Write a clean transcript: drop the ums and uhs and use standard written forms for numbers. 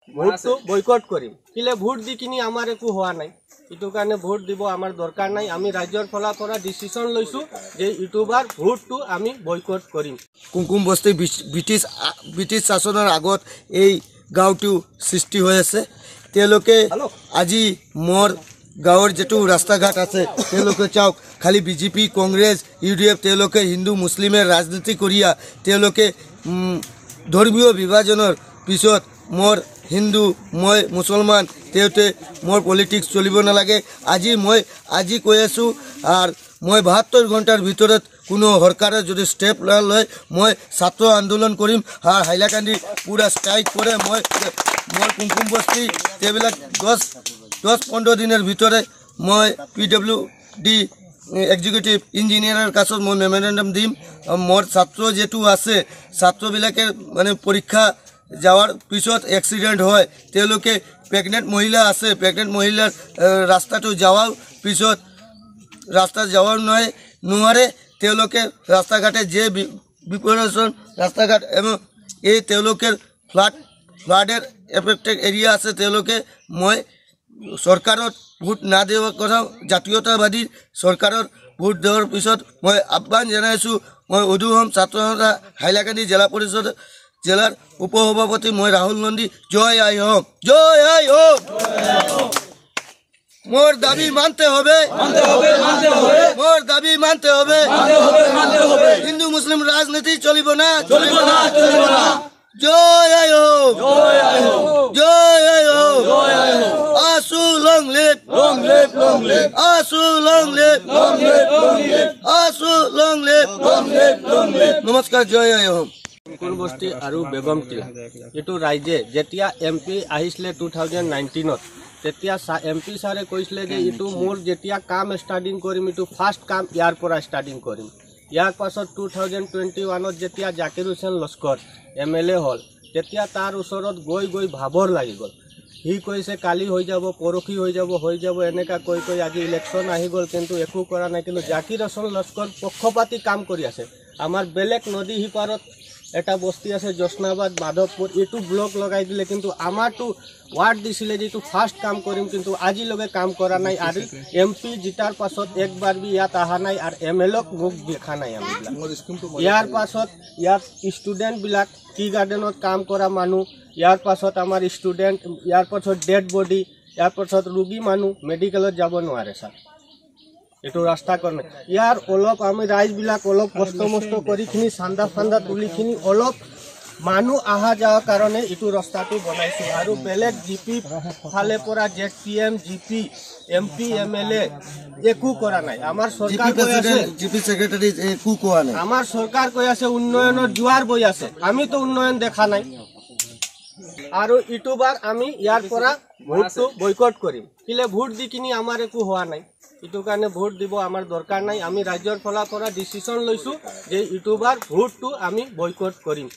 ভোটটো boycott কৰিম কিলে vote দি কিনি আমাৰ একো হোৱা নাই ইটো কাৰণে ভোট দিব আমাৰ দৰকাৰ নাই আমি ৰাজ্যৰ ফলা পৰা ডিসিশন লৈছো যে ইউটিউবাৰ ভোটটো আমি বয়কট কৰিম কুমকুম বস্তি ব্ৰিটিছ শাসনৰ আগত এই গাঁওটো সৃষ্টি হৈ আছে তেওঁলোকে আজি মোৰ গাঁৱৰ যেটো ৰাস্তা ঘাট আছে তেওঁলোকে চাওক খালি বিজেপি কংগ্ৰেছ ইউডিএফ তেওঁলোকে হিন্দু মুছলিমে ৰাজনীতি কৰিয়া তেওঁলোকে ধৰ্মীয় বিভাজনৰ পিছত মোৰ হিন্দু মই মুছলমান তেওতে মোৰ পলিটিক্স চলিব নালাগে আজি কৈ আছো আৰ মই 72 ঘণ্টাৰ ভিতৰত কোনো সৰকাৰে যদি স্টেপ লয় মই ছাত্ৰ আন্দোলন কৰিম আর হাইলাকান্দি পুরা স্ট্রাইক করে মই কুমকুম বস্তি তেবিলাক 10-15 দিনের ভিতরে মই PWD এক্সিকিউটিভ ইঞ্জিনিয়ারের কাছে মই মেমোরেন্ডাম দিম মোর ছাত্র যেটু আছে ছাত্রবিলাকে মানে পরীক্ষা যাওয়ার পিছত এক্সিডেন্ট হয় তেওঁলোকে প্রেগনেন্ট মহিলা আছে প্রেগনেন্ট মহিলার রাস্তাটো যাওয়ার পিছত রাস্তা যাওয়ার নোৱাৰে তেওঁলোকে রাস্তাঘাটে যে বিপরীত রাস্তাঘাট এবং এই তেওঁলোকের ফ্লাডের এফেক্টেড এরিয়া আছে তেওঁলোকে মই সরকারত ভোট না দেওয়ার কথা জাতীয়তাবাদী সরকারত ভোট দেওয়ার পিছত মই আহ্বান জানাইছো মই অধুহম ছাত্র সন্থা হাইলাকান্দি জেলা পরিষদ জেলার উপসভাপতি মই রাহুল নন্দী জয় আই হোম মোর দাবি মানতে হবে মোর দাবি মানতে হবে হিন্দু মুসলিম রাজনীতি চলিব না জয় আই হোম জয় আই হোম আসু লং লিভ আসু লং লিভ আসু লং লিভ নমস্কার জয় আই হোম কুমকুম বস্তি আৰু বেগমটিলা এটো ৰাইজে যেতিয়া এমপি আহিছিলে 2019ত তেতিয়া এমপি সাৰে কৈছিলে যে ইটো মোৰ যেতিয়া কাম স্টাৰ্টিং কৰিম ইটো ফাৰ্স্ট কাম ইয়াৰ পৰা স্টাৰ্টিং কৰিম ইয়াৰ পাছত 2021ত যেতিয়া জাকিৰ হুছেইন লস্কৰ MLA হল তেতিয়া তাৰ ওচৰত গৈ ভাবৰ লাগি গল হি কৈছে কালি হৈ যাব পৰখি হৈ যাব এনেকা কৈ আজি ইলেকশন আহি গল কিন্তু একো কৰা নাই কিন্তু জাকিৰ হুছেইন লস্কৰ পক্ষপাতি কাম কৰি আছে আমাৰ বেলেগ নদী হিপাৰত এটা বস্তি আছে জোসনাবাদ মাধবপুর এটু ব্লক লগাই দিলে কিন্তু আমারটো ওয়ার্ড দিছিলে যে ফার্স্ট কাম করিম কিন্তু আজি লগে কাম করা নাই আর এমপি জিতার পাছত একবার বি ইয়াত আহা নাই আর MLAক মুখ দেখা নাই আমি ইয়ার পাছত ইয়াত স্টুডেন্ট বিলাক টি গার্ডেনত কাম করা মানুষ ইয়ার পাছত আমার স্টুডেন্ট ইয়ার পাছত ডেড বডি ইয়ার পাছত রোগী মানুষ মেডিকেলত যাব নোৱাৰে স্যার এটো রাস্তা করনে ইয়ার অলপ আমি রাইজবিলাক অলপ কষ্ট মষ্ট করিখিনি চান্দা তুলিখিনি অলপ মানুষ আহা যাওয়ার কারণে এটো রাস্তাটো বনাইছো আর বেলেগ জিপি ফালে পৰা ZPM GP MP MLA একো করা নাই আমার সরকার কই আছে জিপি সেক্রেটারি একো কোয়া নাই আমার সরকার কই আছে উন্নয়নের জোয়ার বই আছে আমি তো উন্নয়ন দেখা নাই আর ইউটিউবার আমি ইয়ার পৰা ভোটটো বয়কট কৰিম কিলে ভোট দি কিনি আমাৰ একো হোৱা নাই ইটো কাৰণে ভোট দিব আমাৰ দৰকাৰ নাই আমি ৰাজ্যৰ ফলা পৰা ডিসিশন লৈছো যে ইউটিউবাৰ ভোটটো আমি বয়কট কৰিম